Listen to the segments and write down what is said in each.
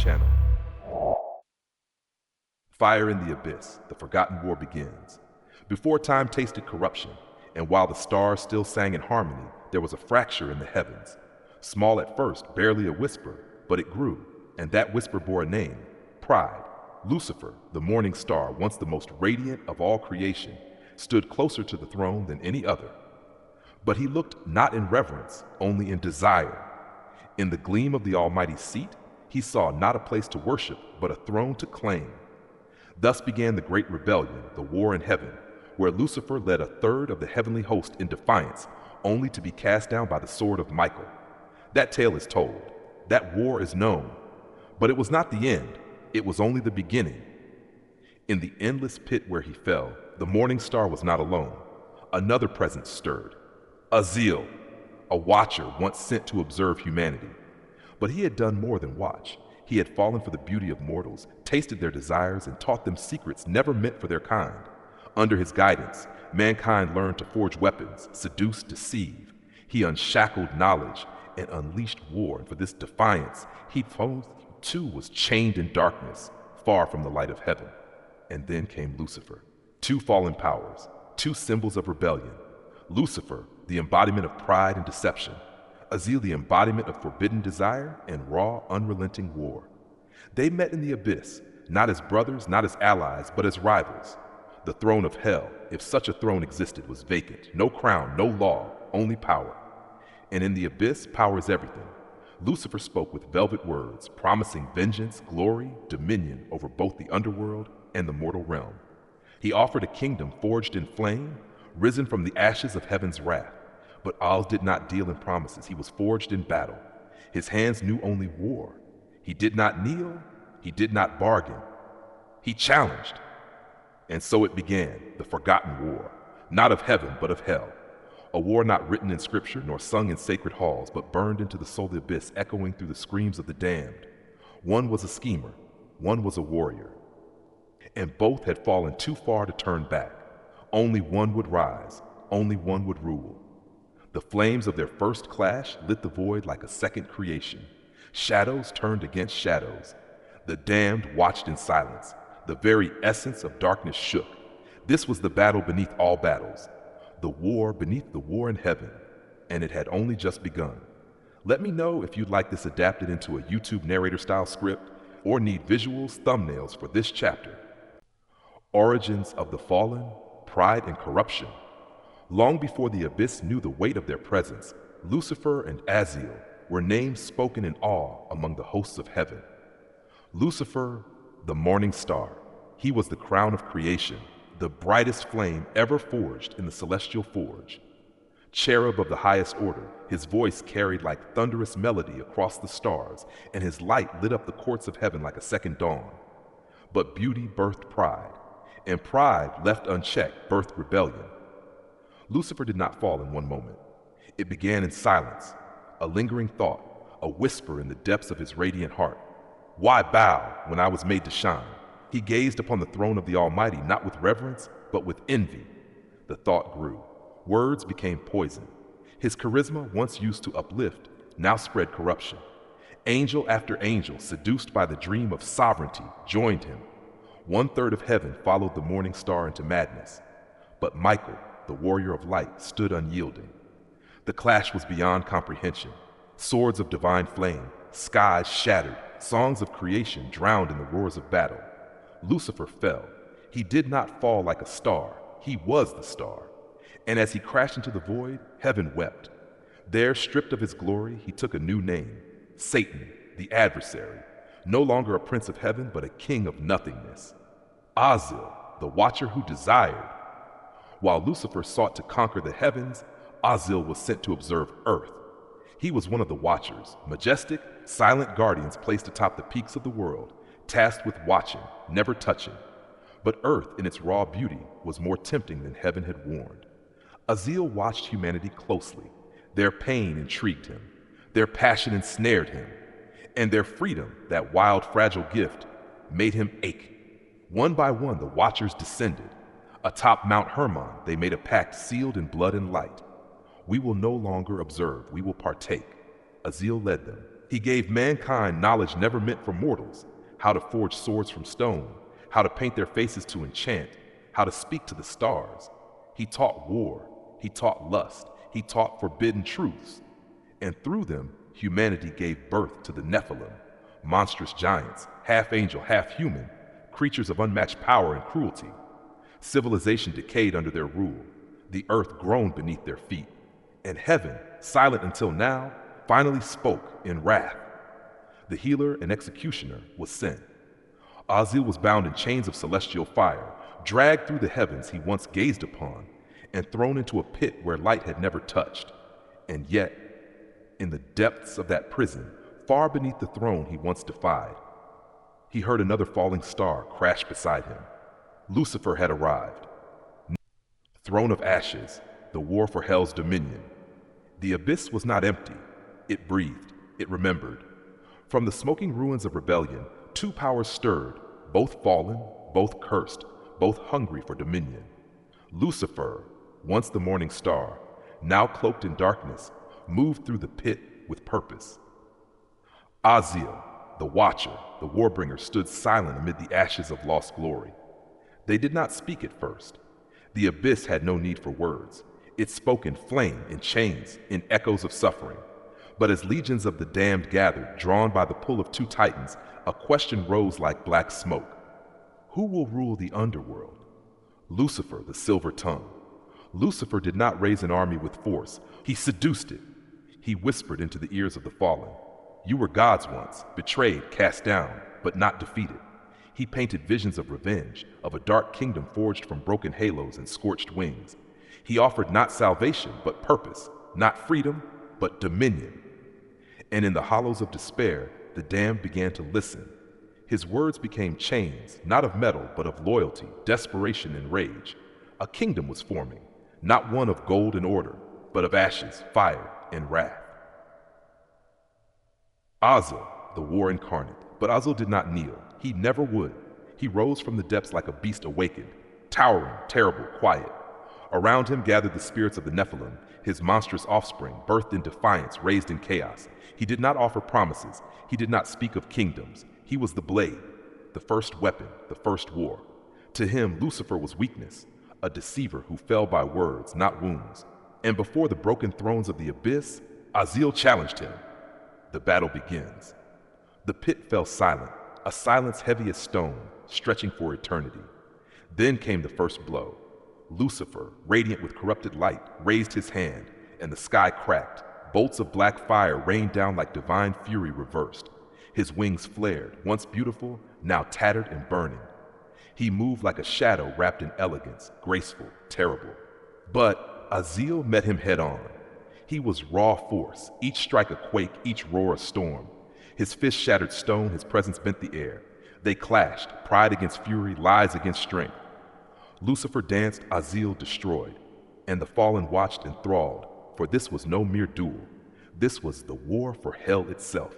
channel. Fire in the Abyss, the Forgotten War begins. Before time tasted corruption, and while the stars still sang in harmony, there was a fracture in the heavens. Small at first, barely a whisper, but it grew, and that whisper bore a name, Pride. Lucifer, the morning star, once the most radiant of all creation, stood closer to the throne than any other. But he looked not in reverence, only in desire. In the gleam of the almighty seat, he saw not a place to worship, but a throne to claim. Thus began the great rebellion, the war in heaven, where Lucifer led a third of the heavenly host in defiance, only to be cast down by the sword of Michael. That tale is told. That war is known. But it was not the end. It was only the beginning. In the endless pit where he fell, the morning star was not alone. Another presence stirred. Aziel, a watcher once sent to observe humanity. But he had done more than watch. He had fallen for the beauty of mortals, tasted their desires, and taught them secrets never meant for their kind. Under his guidance, mankind learned to forge weapons, seduce, deceive. He unshackled knowledge and unleashed war, and for this defiance, he too was chained in darkness, far from the light of heaven. And then came Lucifer. Two fallen powers, two symbols of rebellion. Lucifer, the embodiment of pride and deception. Aziel, the embodiment of forbidden desire and raw, unrelenting war. They met in the abyss, not as brothers, not as allies, but as rivals. The throne of hell, if such a throne existed, was vacant. No crown, no law, only power. And in the abyss, power is everything. Lucifer spoke with velvet words, promising vengeance, glory, dominion over both the underworld and the mortal realm. He offered a kingdom forged in flame, risen from the ashes of heaven's wrath. But Oz did not deal in promises. He was forged in battle. His hands knew only war. He did not kneel. He did not bargain. He challenged. And so it began, the forgotten war, not of heaven, but of hell. A war not written in scripture, nor sung in sacred halls, but burned into the soul of the abyss, echoing through the screams of the damned. One was a schemer, one was a warrior. And both had fallen too far to turn back. Only one would rise, only one would rule. The flames of their first clash lit the void like a second creation. Shadows turned against shadows. The damned watched in silence. The very essence of darkness shook. This was the battle beneath all battles. The war beneath the war in heaven. And it had only just begun. Let me know if you'd like this adapted into a YouTube narrator-style script or need visuals, thumbnails for this chapter. Origins of the fallen, pride and corruption. Long before the abyss knew the weight of their presence, Lucifer and Aziel were names spoken in awe among the hosts of heaven. Lucifer, the morning star. He was the crown of creation, the brightest flame ever forged in the celestial forge. Cherub of the highest order, his voice carried like thunderous melody across the stars, and his light lit up the courts of heaven like a second dawn. But beauty birthed pride, and pride, left unchecked, birthed rebellion. Lucifer did not fall in one moment. It began in silence, a lingering thought, a whisper in the depths of his radiant heart. Why bow when I was made to shine? He gazed upon the throne of the Almighty, not with reverence, but with envy. The thought grew. Words became poison. His charisma, once used to uplift, now spread corruption. Angel after angel, seduced by the dream of sovereignty, joined him. 1/3 of heaven followed the morning star into madness. But Michael, the warrior of light, stood unyielding. The clash was beyond comprehension. Swords of divine flame, skies shattered, songs of creation drowned in the roars of battle. Lucifer fell. He did not fall like a star. He was the star. And as he crashed into the void, heaven wept. There, stripped of his glory, he took a new name, Satan, the adversary. No longer a prince of heaven, but a king of nothingness. Aziel, the watcher who desired. While Lucifer sought to conquer the heavens, Aziel was sent to observe earth. He was one of the watchers, majestic, silent guardians placed atop the peaks of the world, tasked with watching, never touching. But earth in its raw beauty was more tempting than heaven had warned. Aziel watched humanity closely. Their pain intrigued him. Their passion ensnared him. And their freedom, that wild, fragile gift, made him ache. One by one, the watchers descended. Atop Mount Hermon, they made a pact sealed in blood and light. We will no longer observe, we will partake. Aziel led them, He gave mankind knowledge never meant for mortals, how to forge swords from stone, how to paint their faces to enchant, how to speak to the stars. He taught war, he taught lust, he taught forbidden truths. And through them, humanity gave birth to the Nephilim, monstrous giants, half angel, half human, creatures of unmatched power and cruelty. Civilization decayed under their rule, the earth groaned beneath their feet, and heaven, silent until now, finally spoke in wrath. The healer and executioner was sent. Azil was bound in chains of celestial fire, dragged through the heavens he once gazed upon, and thrown into a pit where light had never touched. And yet, in the depths of that prison, far beneath the throne he once defied, he heard another falling star crash beside him. Lucifer had arrived. Throne of ashes, the war for hell's dominion. The abyss was not empty. It breathed. It remembered. From the smoking ruins of rebellion, two powers stirred, both fallen, both cursed, both hungry for dominion. Lucifer, once the morning star, now cloaked in darkness, moved through the pit with purpose. Azil, the watcher, the warbringer, stood silent amid the ashes of lost glory. They did not speak at first. The abyss had no need for words. It spoke in flame, in chains, in echoes of suffering. But as legions of the damned gathered, drawn by the pull of two titans, a question rose like black smoke. Who will rule the underworld? Lucifer, the silver tongue. Lucifer did not raise an army with force. He seduced it. He whispered into the ears of the fallen. You were gods once, betrayed, cast down, but not defeated. He painted visions of revenge, of a dark kingdom forged from broken halos and scorched wings. He offered not salvation, but purpose, not freedom, but dominion. And in the hollows of despair, the damned began to listen. His words became chains, not of metal, but of loyalty, desperation, and rage. A kingdom was forming, not one of gold and order, but of ashes, fire, and wrath. Azil, the war incarnate. But Azil did not kneel. He never would. He rose from the depths like a beast awakened, towering, terrible, quiet. Around him gathered the spirits of the Nephilim, his monstrous offspring, birthed in defiance, raised in chaos. He did not offer promises. He did not speak of kingdoms. He was the blade, the first weapon, the first war. To him, Lucifer was weakness, a deceiver who fell by words, not wounds. And before the broken thrones of the abyss, Azil challenged him. The battle begins. The pit fell silent, a silence heavy as stone, stretching for eternity. Then came the first blow. Lucifer, radiant with corrupted light, raised his hand, and the sky cracked. Bolts of black fire rained down like divine fury reversed. His wings flared, once beautiful, now tattered and burning. He moved like a shadow wrapped in elegance, graceful, terrible. But Azil met him head on. He was raw force, each strike a quake, each roar a storm. His fist shattered stone, his presence bent the air. They clashed, pride against fury, lies against strength. Lucifer danced, Azil destroyed, and the fallen watched enthralled, for this was no mere duel. This was the war for hell itself.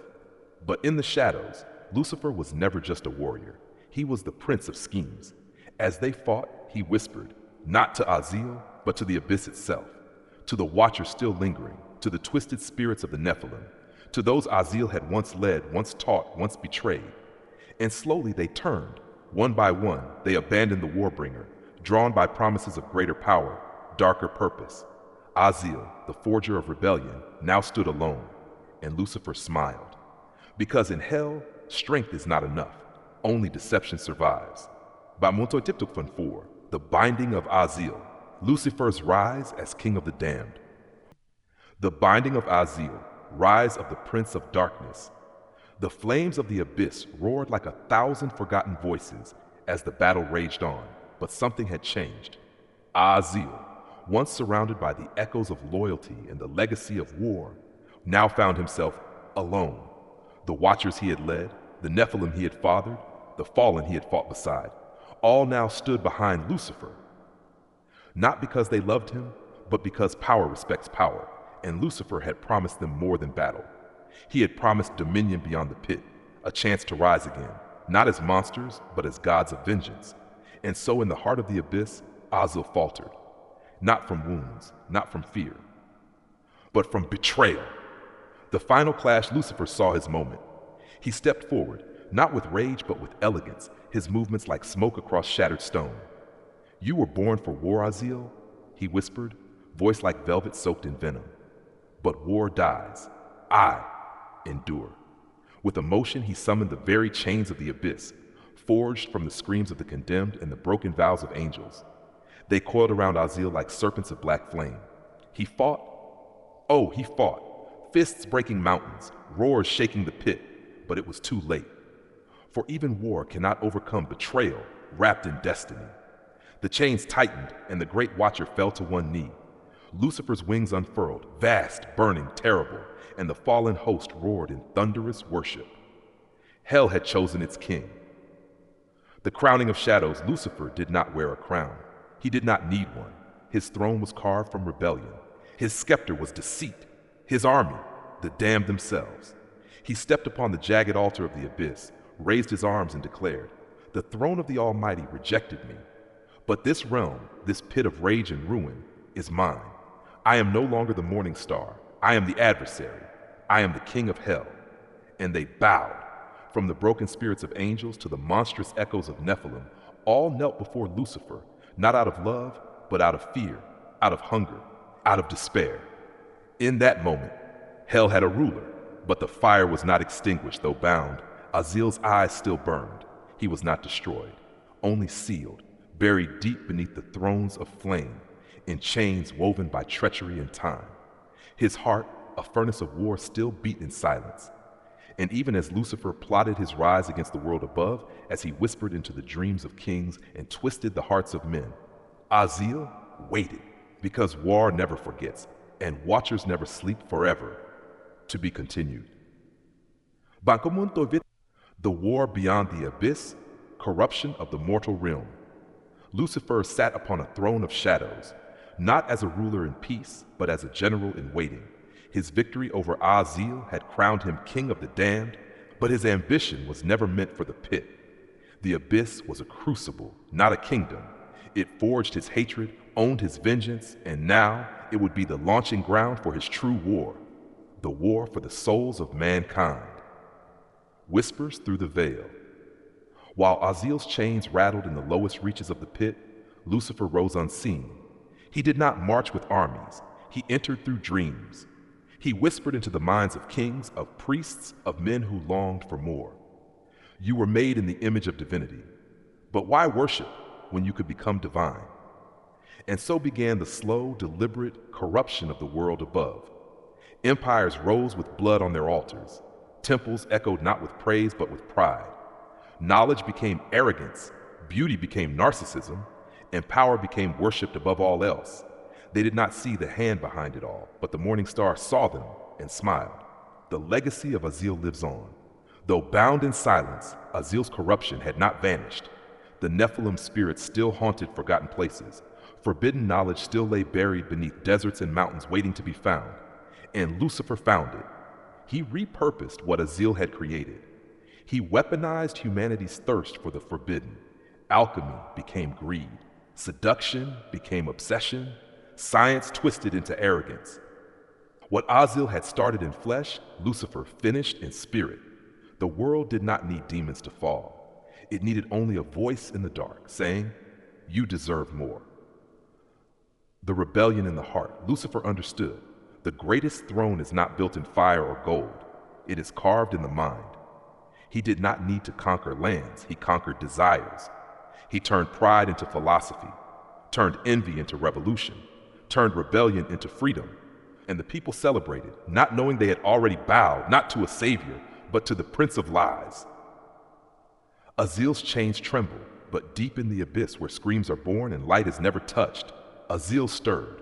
But in the shadows, Lucifer was never just a warrior. He was the prince of schemes. As they fought, he whispered, not to Azil, but to the abyss itself, to the watchers still lingering, to the twisted spirits of the Nephilim, to those Azil had once led, once taught, once betrayed. And slowly they turned. One by one, they abandoned the warbringer, drawn by promises of greater power, darker purpose. Azil, the forger of rebellion, now stood alone, and Lucifer smiled. Because in hell, strength is not enough. Only deception survives. Ba'Muntoitiptukfan 4, the binding of Azil, Lucifer's rise as king of the damned. The binding of Azil, rise of the prince of darkness. The flames of the abyss roared like 1,000 forgotten voices as the battle raged on, but something had changed. Azil, once surrounded by the echoes of loyalty and the legacy of war, now found himself alone. The watchers he had led, the Nephilim he had fathered, the fallen he had fought beside, all now stood behind Lucifer. Not because they loved him, but because power respects power, and Lucifer had promised them more than battle. He had promised dominion beyond the pit, a chance to rise again, not as monsters, but as gods of vengeance. And so in the heart of the abyss, Azil faltered, not from wounds, not from fear, but from betrayal. The final clash, Lucifer saw his moment. He stepped forward, not with rage but with elegance, his movements like smoke across shattered stone. "You were born for war, Aziel," he whispered, voice like velvet soaked in venom. "But war dies. I endure." With emotion, he summoned the very chains of the abyss, forged from the screams of the condemned and the broken vows of angels. They coiled around Aziel like serpents of black flame. He fought. Oh, he fought, fists breaking mountains, roars shaking the pit, but it was too late. For even war cannot overcome betrayal wrapped in destiny. The chains tightened, and the great watcher fell to one knee. Lucifer's wings unfurled, vast, burning, terrible, and the fallen host roared in thunderous worship. Hell had chosen its king. The crowning of shadows, Lucifer did not wear a crown. He did not need one. His throne was carved from rebellion. His scepter was deceit. His army, the damned themselves. He stepped upon the jagged altar of the abyss, raised his arms and declared, "The throne of the Almighty rejected me. But this realm, this pit of rage and ruin, is mine. I am no longer the morning star. I am the adversary. I am the king of hell." And they bowed. From the broken spirits of angels to the monstrous echoes of Nephilim, all knelt before Lucifer, not out of love, but out of fear, out of hunger, out of despair. In that moment, hell had a ruler, but the fire was not extinguished, though bound. Aziel's eyes still burned. He was not destroyed, only sealed, buried deep beneath the thrones of flame, in chains woven by treachery and time. His heart, a furnace of war, still beat in silence. And even as Lucifer plotted his rise against the world above, as he whispered into the dreams of kings and twisted the hearts of men, Aziel waited, because war never forgets, and watchers never sleep forever. To be continued. The war beyond the abyss, corruption of the mortal realm. Lucifer sat upon a throne of shadows, not as a ruler in peace, but as a general in waiting. His victory over Aziel had crowned him king of the damned, but his ambition was never meant for the pit. The abyss was a crucible, not a kingdom. It forged his hatred, owned his vengeance, and now it would be the launching ground for his true war, the war for the souls of mankind. Whispers through the veil. While Aziel's chains rattled in the lowest reaches of the pit, Lucifer rose unseen. He did not march with armies. He entered through dreams. He whispered into the minds of kings, of priests, of men who longed for more. You were made in the image of divinity. But why worship when you could become divine? And so began the slow, deliberate corruption of the world above. Empires rose with blood on their altars. Temples echoed not with praise but with pride. Knowledge became arrogance, beauty became narcissism, and power became worshipped above all else. They did not see the hand behind it all, but the morning star saw them and smiled. The legacy of Aziel lives on. Though bound in silence, Aziel's corruption had not vanished. The Nephilim spirits still haunted forgotten places. Forbidden knowledge still lay buried beneath deserts and mountains waiting to be found. And Lucifer found it. He repurposed what Aziel had created. He weaponized humanity's thirst for the forbidden. Alchemy became greed. Seduction became obsession. Science twisted into arrogance. What Aziel had started in flesh, Lucifer finished in spirit. The world did not need demons to fall. It needed only a voice in the dark saying, "You deserve more." The rebellion in the heart, Lucifer understood. The greatest throne is not built in fire or gold. It is carved in the mind. He did not need to conquer lands. He conquered desires. He turned pride into philosophy, turned envy into revolution, turned rebellion into freedom. And the people celebrated, not knowing they had already bowed, not to a savior, but to the prince of lies. Aziel's chains trembled, but deep in the abyss where screams are born and light is never touched, Aziel stirred.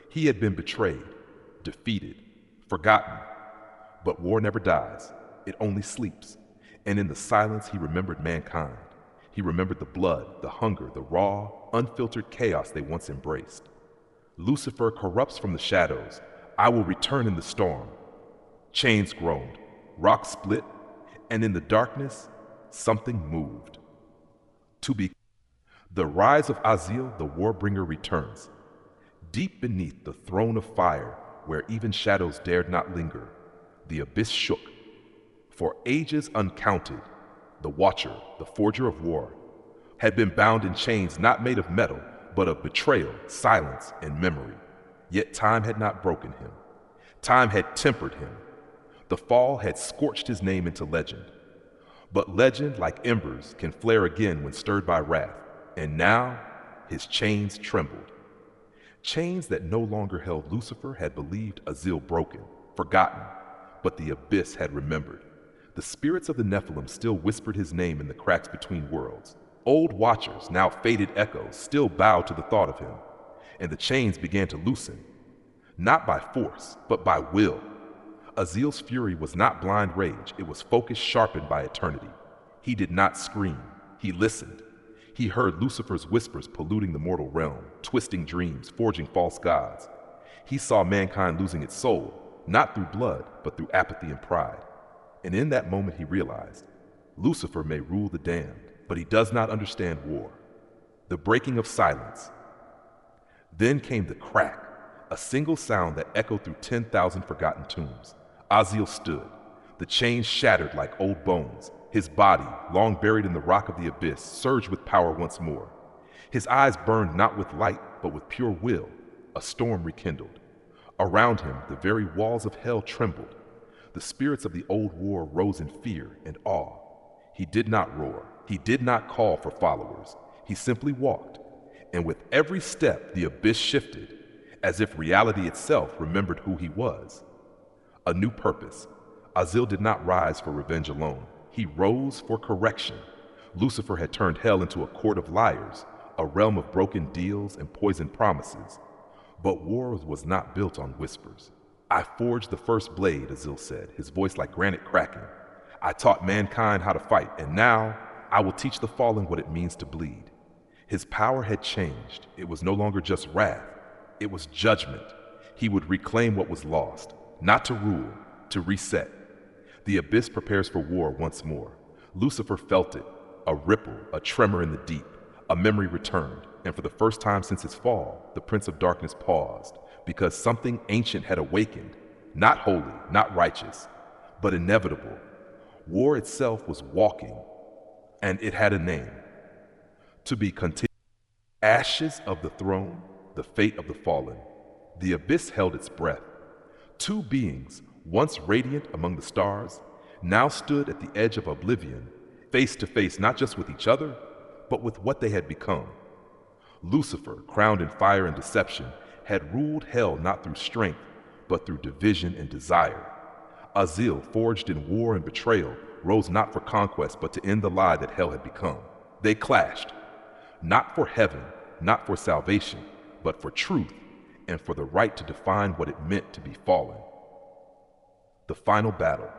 He had been betrayed, defeated, forgotten. But war never dies. It only sleeps. And in the silence, he remembered mankind. He remembered the blood, the hunger, the raw, unfiltered chaos they once embraced. Lucifer corrupts from the shadows. I will return in the storm. Chains groaned, rocks split, and in the darkness, something moved. The rise of Aziel, the warbringer, returns. Deep beneath the throne of fire, where even shadows dared not linger, The abyss shook. For ages uncounted, the Watcher, the forger of war, had been bound in chains not made of metal, but of betrayal, silence, and memory. Yet time had not broken him. Time had tempered him. The fall had scorched his name into legend. But legend, like embers, can flare again when stirred by wrath. And now, his chains trembled. Chains that no longer held Lucifer had believed Azil broken, forgotten, but the abyss had remembered. The spirits of the Nephilim still whispered his name in the cracks between worlds. Old watchers, now faded echoes, still bowed to the thought of him. And the chains began to loosen, not by force, but by will. Azil's fury was not blind rage, it was focus sharpened by eternity. He did not scream, he listened. He heard Lucifer's whispers polluting the mortal realm, twisting dreams, forging false gods. He saw mankind losing its soul, not through blood, but through apathy and pride. And in that moment he realized, Lucifer may rule the damned, but he does not understand war. The breaking of silence. Then came the crack, a single sound that echoed through 10,000 forgotten tombs. Azil stood, the chains shattered like old bones. His body, long buried in the rock of the abyss, surged with power once more. His eyes burned not with light, but with pure will. A storm rekindled. Around him, the very walls of hell trembled. The spirits of the old war rose in fear and awe. He did not roar. He did not call for followers. He simply walked. And with every step, the abyss shifted, as if reality itself remembered who he was. A new purpose. Azil did not rise for revenge alone. He rose for correction. Lucifer had turned hell into a court of liars, a realm of broken deals and poisoned promises. But war was not built on whispers. I forged the first blade, Azil said, his voice like granite cracking. I taught mankind how to fight, and now I will teach the fallen what it means to bleed. His power had changed. It was no longer just wrath. It was judgment. He would reclaim what was lost, not to rule, to reset. The abyss prepares for war once more. Lucifer felt it, a ripple, a tremor in the deep. A memory returned, and for the first time since his fall, the Prince of Darkness paused, because something ancient had awakened, not holy, not righteous, but inevitable. War itself was walking, and it had a name. To be continued. Ashes of the throne, the fate of the fallen. The abyss held its breath. Two beings, once radiant among the stars, now stood at the edge of oblivion, face to face not just with each other, but with what they had become. Lucifer, crowned in fire and deception, had ruled hell not through strength, but through division and desire. Azil, forged in war and betrayal, rose not for conquest, but to end the lie that hell had become. They clashed, not for heaven, not for salvation, but for truth and for the right to define what it meant to be fallen. The final battle.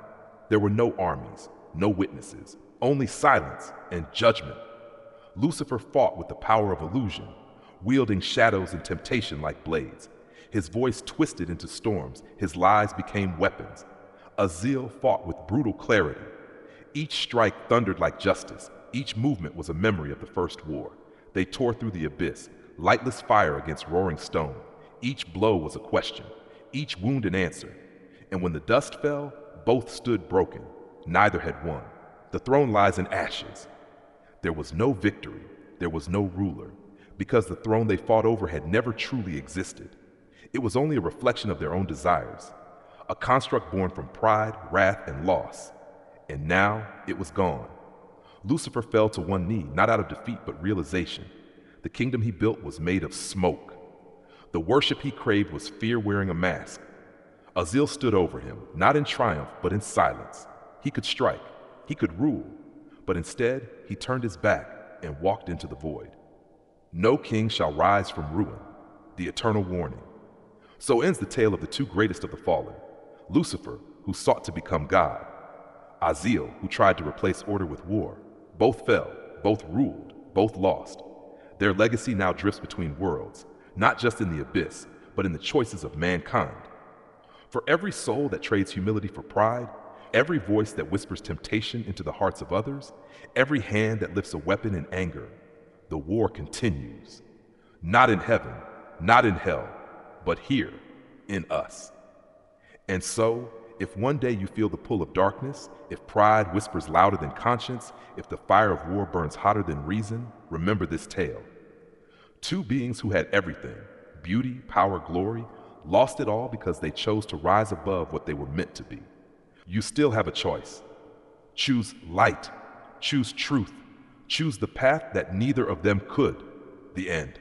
There were no armies, no witnesses, only silence and judgment. Lucifer fought with the power of illusion, wielding shadows and temptation like blades. His voice twisted into storms, his lies became weapons. Azil fought with brutal clarity. Each strike thundered like justice. Each movement was a memory of the first war. They tore through the abyss, lightless fire against roaring stone. Each blow was a question, each wound an answer. And when the dust fell, both stood broken. Neither had won. The throne lies in ashes. There was no victory. There was no ruler, because the throne they fought over had never truly existed. It was only a reflection of their own desires, a construct born from pride, wrath, and loss. And now it was gone. Lucifer fell to one knee, not out of defeat, but realization. The kingdom he built was made of smoke. The worship he craved was fear wearing a mask. Azil stood over him, not in triumph, but in silence. He could strike, he could rule, but instead he turned his back and walked into the void. No king shall rise from ruin, the eternal warning. So ends the tale of the two greatest of the fallen. Lucifer, who sought to become God. Azil, who tried to replace order with war. Both fell, both ruled, both lost. Their legacy now drifts between worlds, not just in the abyss, but in the choices of mankind. For every soul that trades humility for pride, every voice that whispers temptation into the hearts of others, every hand that lifts a weapon in anger, the war continues. Not in heaven, not in hell, but here, in us. And so, if one day you feel the pull of darkness, if pride whispers louder than conscience, if the fire of war burns hotter than reason, remember this tale. Two beings who had everything, beauty, power, glory, lost it all because they chose to rise above what they were meant to be. You still have a choice. Choose light. Choose truth. Choose the path that neither of them could. The end.